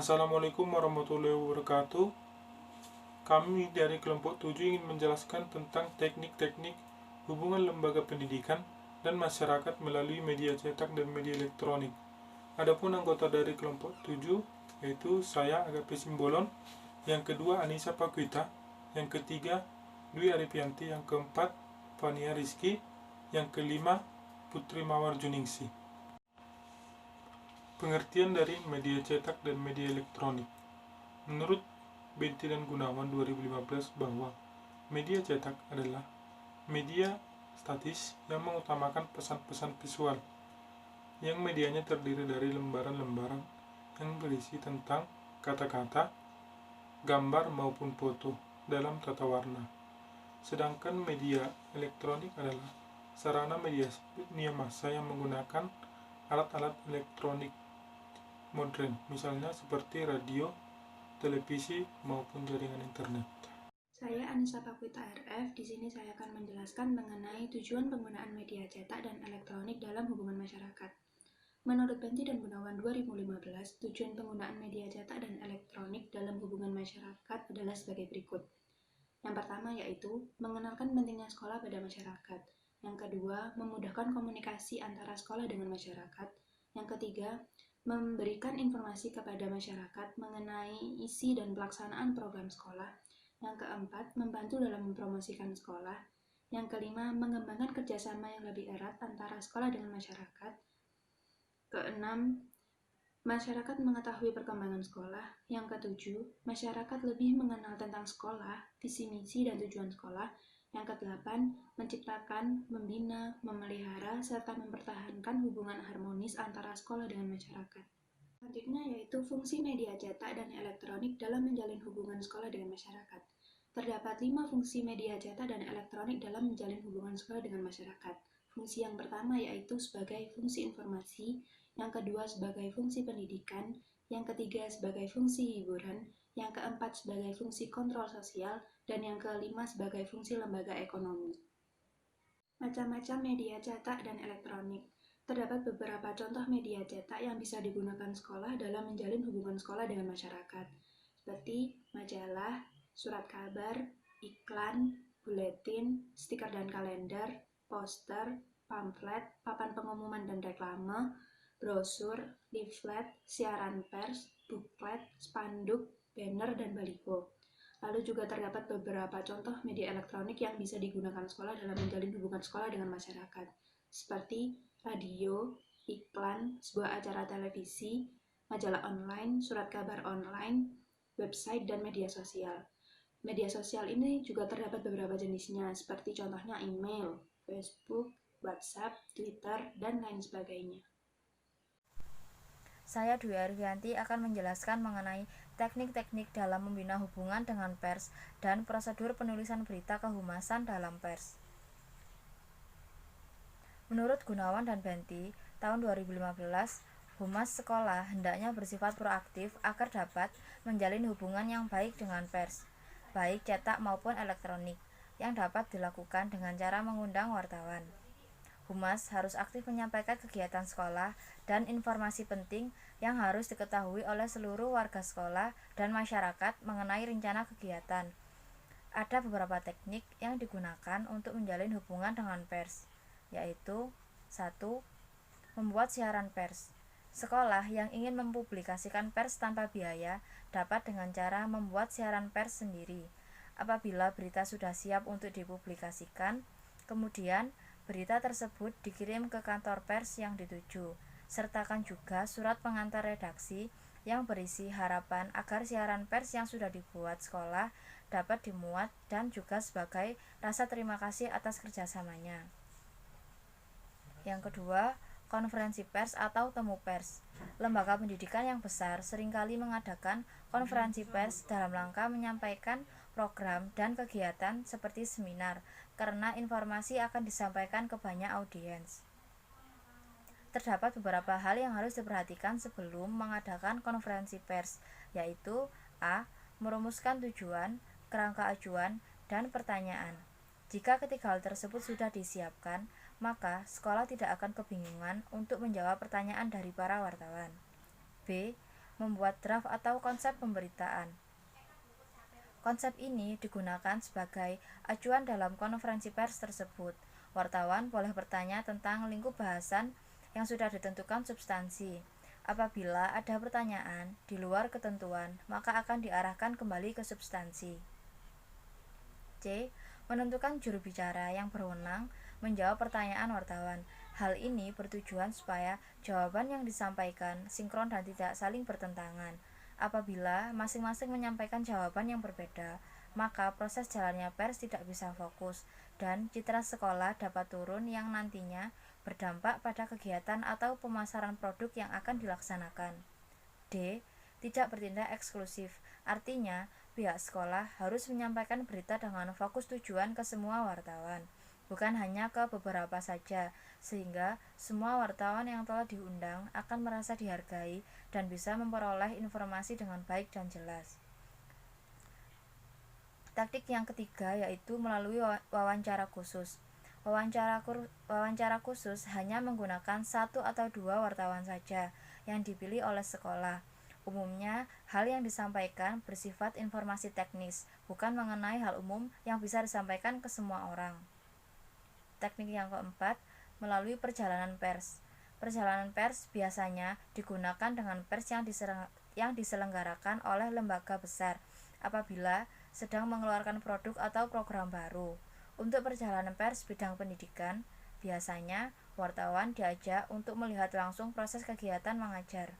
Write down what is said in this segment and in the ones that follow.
Assalamualaikum warahmatullahi wabarakatuh. Kami dari kelompok 7 ingin menjelaskan tentang teknik-teknik hubungan lembaga pendidikan dan masyarakat melalui media cetak dan media elektronik. Adapun anggota dari kelompok 7 yaitu saya Agape Simbolon, yang kedua Anissa Pakuita, yang ketiga Dwi Arifianti, yang keempat Fania Rizky, yang kelima Putri Mawar Juningsi. Pengertian dari media cetak dan media elektronik. Menurut Benti dan Gunawan 2015 bahwa media cetak adalah media statis yang mengutamakan pesan-pesan visual, yang medianya terdiri dari lembaran-lembaran yang berisi tentang kata-kata, gambar maupun foto dalam tata warna. Sedangkan media elektronik adalah sarana media massa yang menggunakan alat-alat elektronik modern, misalnya seperti radio, televisi, maupun jaringan internet. Saya Anissa Pakuita RF. Di sini saya akan menjelaskan mengenai tujuan penggunaan media cetak dan elektronik dalam hubungan masyarakat. Menurut Benti dan Gunawan 2015, tujuan penggunaan media cetak dan elektronik dalam hubungan masyarakat adalah sebagai berikut. Yang pertama yaitu mengenalkan pentingnya sekolah pada masyarakat. Yang kedua, memudahkan komunikasi antara sekolah dengan masyarakat. Yang ketiga, memberikan informasi kepada masyarakat mengenai isi dan pelaksanaan program sekolah. Yang keempat, membantu dalam mempromosikan sekolah. Yang kelima, mengembangkan kerjasama yang lebih erat antara sekolah dengan masyarakat. Keenam, masyarakat mengetahui perkembangan sekolah. Yang ketujuh, masyarakat lebih mengenal tentang sekolah, visi misi dan tujuan sekolah. Yang kedelapan, menciptakan, membina, memelihara, serta mempertahankan hubungan harmonis antara sekolah dengan masyarakat. Selanjutnya yaitu fungsi media cetak dan elektronik dalam menjalin hubungan sekolah dengan masyarakat. Terdapat 5 fungsi media cetak dan elektronik dalam menjalin hubungan sekolah dengan masyarakat. Fungsi yang pertama yaitu sebagai fungsi informasi, yang kedua sebagai fungsi pendidikan, yang ketiga sebagai fungsi hiburan, yang keempat sebagai fungsi kontrol sosial, dan yang kelima sebagai fungsi lembaga ekonomi. Macam-macam media cetak dan elektronik. Terdapat beberapa contoh media cetak yang bisa digunakan sekolah dalam menjalin hubungan sekolah dengan masyarakat, seperti majalah, surat kabar, iklan, buletin, stiker dan kalender, poster, pamflet, papan pengumuman dan reklame, brosur, leaflet, siaran pers, buklet, spanduk, banner, dan baliho. Lalu juga terdapat beberapa contoh media elektronik yang bisa digunakan sekolah dalam menjalin hubungan sekolah dengan masyarakat, seperti radio, iklan, sebuah acara televisi, majalah online, surat kabar online, website, dan media sosial. Media sosial ini juga terdapat beberapa jenisnya, seperti contohnya email, Facebook, WhatsApp, Twitter, dan lain sebagainya. Saya Dwi Arifianti akan menjelaskan mengenai teknik-teknik dalam membina hubungan dengan pers dan prosedur penulisan berita kehumasan dalam pers. Menurut Gunawan dan Benti, tahun 2015, humas sekolah hendaknya bersifat proaktif agar dapat menjalin hubungan yang baik dengan pers, baik cetak maupun elektronik, yang dapat dilakukan dengan cara mengundang wartawan. Humas harus aktif menyampaikan kegiatan sekolah dan informasi penting yang harus diketahui oleh seluruh warga sekolah dan masyarakat mengenai rencana kegiatan. Ada beberapa teknik yang digunakan untuk menjalin hubungan dengan pers, yaitu 1. Membuat siaran pers. Sekolah yang ingin mempublikasikan pers tanpa biaya dapat dengan cara membuat siaran pers sendiri. Apabila berita sudah siap untuk dipublikasikan, kemudian berita tersebut dikirim ke kantor pers yang dituju. Sertakan juga surat pengantar redaksi yang berisi harapan agar siaran pers yang sudah dibuat sekolah dapat dimuat dan juga sebagai rasa terima kasih atas kerjasamanya. Yang kedua, konferensi pers atau temu pers. Lembaga pendidikan yang besar seringkali mengadakan konferensi pers dalam rangka menyampaikan program dan kegiatan seperti seminar, karena informasi akan disampaikan ke banyak audiens. Terdapat beberapa hal yang harus diperhatikan sebelum mengadakan konferensi pers, yaitu A. Merumuskan tujuan, kerangka ajuan, dan pertanyaan. Jika ketiga hal tersebut sudah disiapkan, maka sekolah tidak akan kebingungan untuk menjawab pertanyaan dari para wartawan. B. membuat draft atau konsep pemberitaan. Konsep ini digunakan sebagai acuan dalam konferensi pers tersebut. Wartawan boleh bertanya tentang lingkup bahasan yang sudah ditentukan substansi. Apabila ada pertanyaan di luar ketentuan, maka akan diarahkan kembali ke substansi. C. Menentukan juru bicara yang berwenang menjawab pertanyaan wartawan. Hal ini bertujuan supaya jawaban yang disampaikan sinkron dan tidak saling bertentangan. Apabila masing-masing menyampaikan jawaban yang berbeda, maka proses jalannya pers tidak bisa fokus dan citra sekolah dapat turun yang nantinya berdampak pada kegiatan atau pemasaran produk yang akan dilaksanakan. D. Tidak bertindak eksklusif, artinya pihak sekolah harus menyampaikan berita dengan fokus tujuan ke semua wartawan, bukan hanya ke beberapa saja, sehingga semua wartawan yang telah diundang akan merasa dihargai dan bisa memperoleh informasi dengan baik dan jelas. Taktik yang ketiga yaitu melalui wawancara khusus. Wawancara khusus hanya menggunakan 1 atau 2 wartawan saja yang dipilih oleh sekolah. Umumnya, hal yang disampaikan bersifat informasi teknis, bukan mengenai hal umum yang bisa disampaikan ke semua orang. Teknik yang keempat, melalui perjalanan pers. Perjalanan pers biasanya digunakan dengan pers yang diselenggarakan oleh lembaga besar apabila sedang mengeluarkan produk atau program baru. Untuk perjalanan pers bidang pendidikan, biasanya wartawan diajak untuk melihat langsung proses kegiatan mengajar.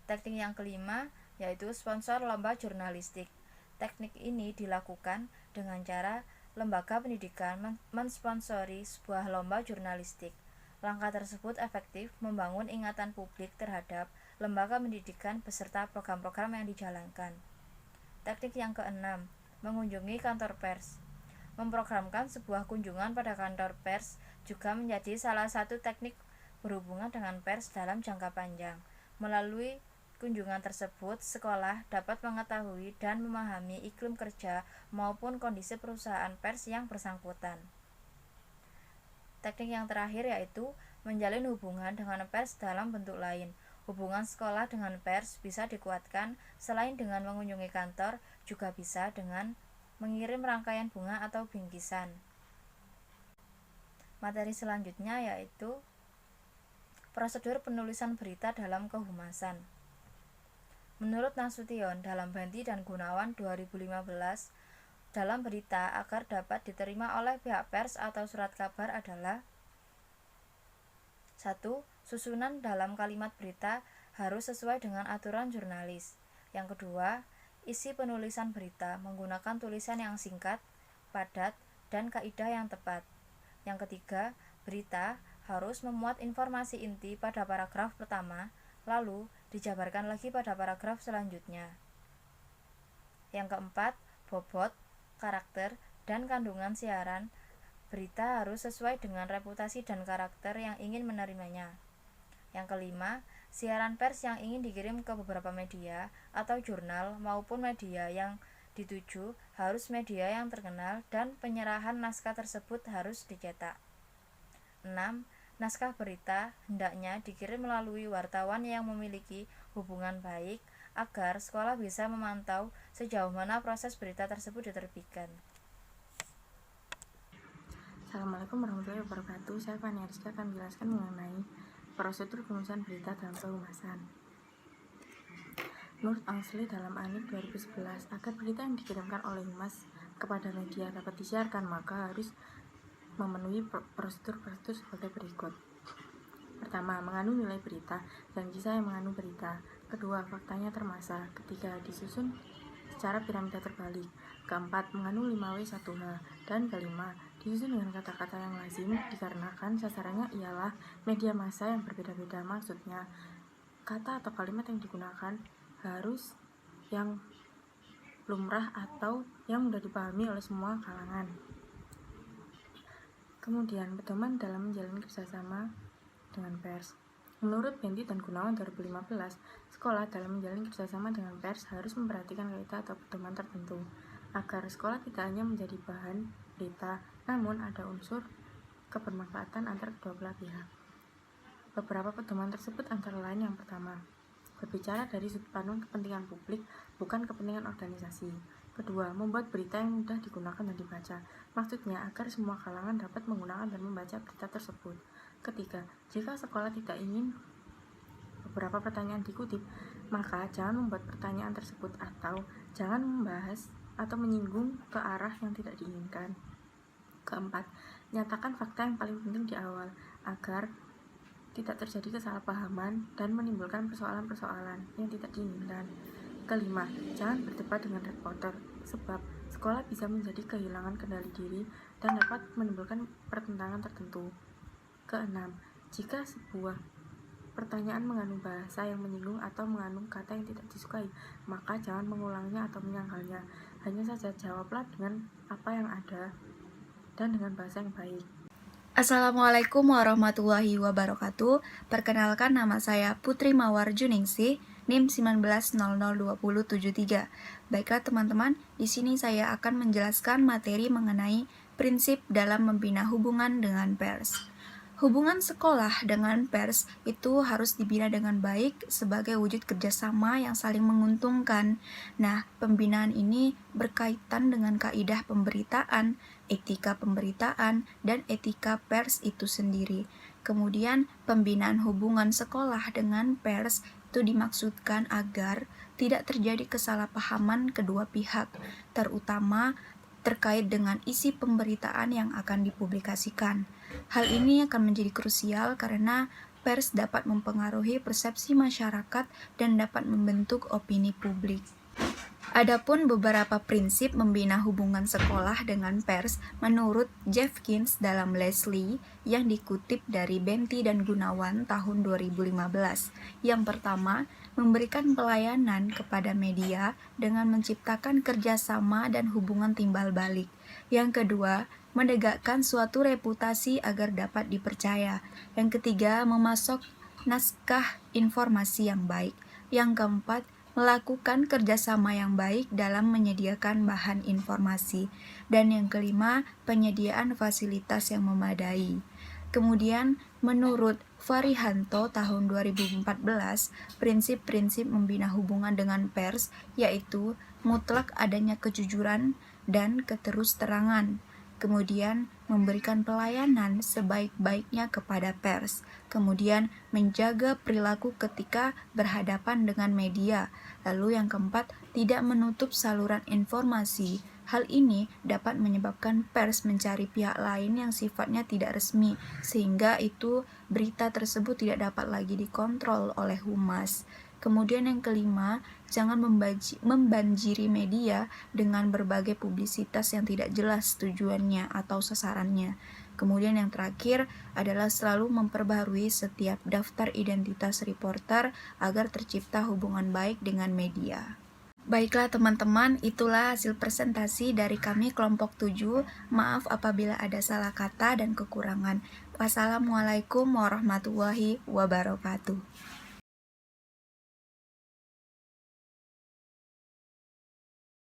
Teknik yang kelima yaitu sponsor lomba jurnalistik. Teknik ini dilakukan dengan cara lembaga pendidikan mensponsori sebuah lomba jurnalistik. Langkah tersebut efektif membangun ingatan publik terhadap lembaga pendidikan beserta program-program yang dijalankan. Teknik yang keenam, mengunjungi kantor pers. Memprogramkan sebuah kunjungan pada kantor pers juga menjadi salah satu teknik berhubungan dengan pers dalam jangka panjang. Melalui kunjungan tersebut, sekolah dapat mengetahui dan memahami iklim kerja maupun kondisi perusahaan pers yang bersangkutan. Teknik yang terakhir yaitu menjalin hubungan dengan pers dalam bentuk lain. Hubungan sekolah dengan pers bisa dikuatkan selain dengan mengunjungi kantor, juga bisa dengan mengirim rangkaian bunga atau bingkisan. Materi selanjutnya yaitu prosedur penulisan berita dalam kehumasan. Menurut Nasution dalam Banti dan Gunawan 2015, dalam berita agar dapat diterima oleh pihak pers atau surat kabar adalah 1. Susunan dalam kalimat berita harus sesuai dengan aturan jurnalis. Yang kedua, isi penulisan berita menggunakan tulisan yang singkat, padat, dan kaidah yang tepat. Yang ketiga, berita harus memuat informasi inti pada paragraf pertama, lalu dijabarkan lagi pada paragraf selanjutnya. Yang keempat, bobot, karakter, dan kandungan siaran berita harus sesuai dengan reputasi dan karakter yang ingin menerimanya. Yang kelima, siaran pers yang ingin dikirim ke beberapa media atau jurnal maupun media yang dituju harus media yang terkenal dan penyerahan naskah tersebut harus dicetak. 6. Naskah berita hendaknya dikirim melalui wartawan yang memiliki hubungan baik agar sekolah bisa memantau sejauh mana proses berita tersebut diterbitkan. Assalamualaikum warahmatullahi wabarakatuh. Saya Fania Rizka akan menjelaskan mengenai prosedur penulisan berita dalam kehumasan. Menurut Angsley dalam ANIK 2011, agar berita yang dikirimkan oleh humas kepada media dapat disiarkan, maka harus memenuhi prosedur-prosedur sebagai berikut. Pertama, mengandung nilai berita dan kisah yang mengandung berita. Kedua, faktanya termasa. Ketiga, disusun secara piramida terbalik. Keempat, mengandung 5W1H. Dan kelima, disusun dengan kata-kata yang lazim dikarenakan sasarannya ialah media massa yang berbeda-beda. Maksudnya, kata atau kalimat yang digunakan harus yang lumrah atau yang mudah dipahami oleh semua kalangan. Kemudian, pedoman dalam menjalin kerjasama dengan pers. Menurut Banti dan Gunawan 2015, sekolah dalam menjalin kerjasama dengan pers harus memperhatikan kaidah atau pedoman tertentu agar sekolah tidak hanya menjadi bahan berita, namun ada unsur kebermanfaatan antar kedua belah pihak. Beberapa pedoman tersebut antara lain yang pertama, berbicara dari sudut pandang kepentingan publik, bukan kepentingan organisasi. Kedua, membuat berita yang mudah digunakan dan dibaca. Maksudnya agar semua kalangan dapat menggunakan dan membaca berita tersebut. Ketiga, jika sekolah tidak ingin beberapa pertanyaan dikutip, maka jangan membuat pertanyaan tersebut atau jangan membahas atau menyinggung ke arah yang tidak diinginkan. Keempat, nyatakan fakta yang paling penting di awal agar tidak terjadi kesalahpahaman dan menimbulkan persoalan-persoalan yang tidak diinginkan. Kelima, jangan berdebat dengan reporter, sebab sekolah bisa menjadi kehilangan kendali diri dan dapat menimbulkan pertentangan tertentu. Keenam, jika sebuah pertanyaan mengandung bahasa yang menyinggung atau mengandung kata yang tidak disukai, maka jangan mengulangnya atau menyangkalnya. Hanya saja jawablah dengan apa yang ada dan dengan bahasa yang baik. Assalamualaikum warahmatullahi wabarakatuh. Perkenalkan, nama saya Putri Mawar Juningsih, NIM 19002073. Baiklah teman-teman, di sini saya akan menjelaskan materi mengenai prinsip dalam membina hubungan dengan pers. Hubungan sekolah dengan pers itu harus dibina dengan baik sebagai wujud kerjasama yang saling menguntungkan. Nah, pembinaan ini berkaitan dengan kaidah pemberitaan, etika pemberitaan, dan etika pers itu sendiri. Kemudian, pembinaan hubungan sekolah dengan pers itu dimaksudkan agar tidak terjadi kesalahpahaman kedua pihak, terutama terkait dengan isi pemberitaan yang akan dipublikasikan. Hal ini akan menjadi krusial karena pers dapat mempengaruhi persepsi masyarakat dan dapat membentuk opini publik. Adapun beberapa prinsip membina hubungan sekolah dengan pers menurut Jeffkins dalam Leslie yang dikutip dari Benti dan Gunawan tahun 2015. Yang pertama, memberikan pelayanan kepada media dengan menciptakan kerjasama dan hubungan timbal balik. Yang kedua, menegakkan suatu reputasi agar dapat dipercaya. Yang ketiga, memasok naskah informasi yang baik. Yang keempat, melakukan kerjasama yang baik dalam menyediakan bahan informasi. Dan yang kelima, penyediaan fasilitas yang memadai. Kemudian, menurut Farihanto tahun 2014, prinsip-prinsip membina hubungan dengan pers yaitu mutlak adanya kejujuran dan keterus-terangan. Kemudian, memberikan pelayanan sebaik-baiknya kepada pers. Kemudian, menjaga perilaku ketika berhadapan dengan media. Lalu yang keempat, tidak menutup saluran informasi. Hal ini dapat menyebabkan pers mencari pihak lain yang sifatnya tidak resmi, sehingga itu berita tersebut tidak dapat lagi dikontrol oleh humas. Kemudian yang kelima, jangan membanjiri media dengan berbagai publisitas yang tidak jelas tujuannya atau sasarannya. Kemudian yang terakhir adalah selalu memperbaharui setiap daftar identitas reporter agar tercipta hubungan baik dengan media. Baiklah teman-teman, itulah hasil presentasi dari kami kelompok 7. Maaf apabila ada salah kata dan kekurangan. Wassalamualaikum warahmatullahi wabarakatuh.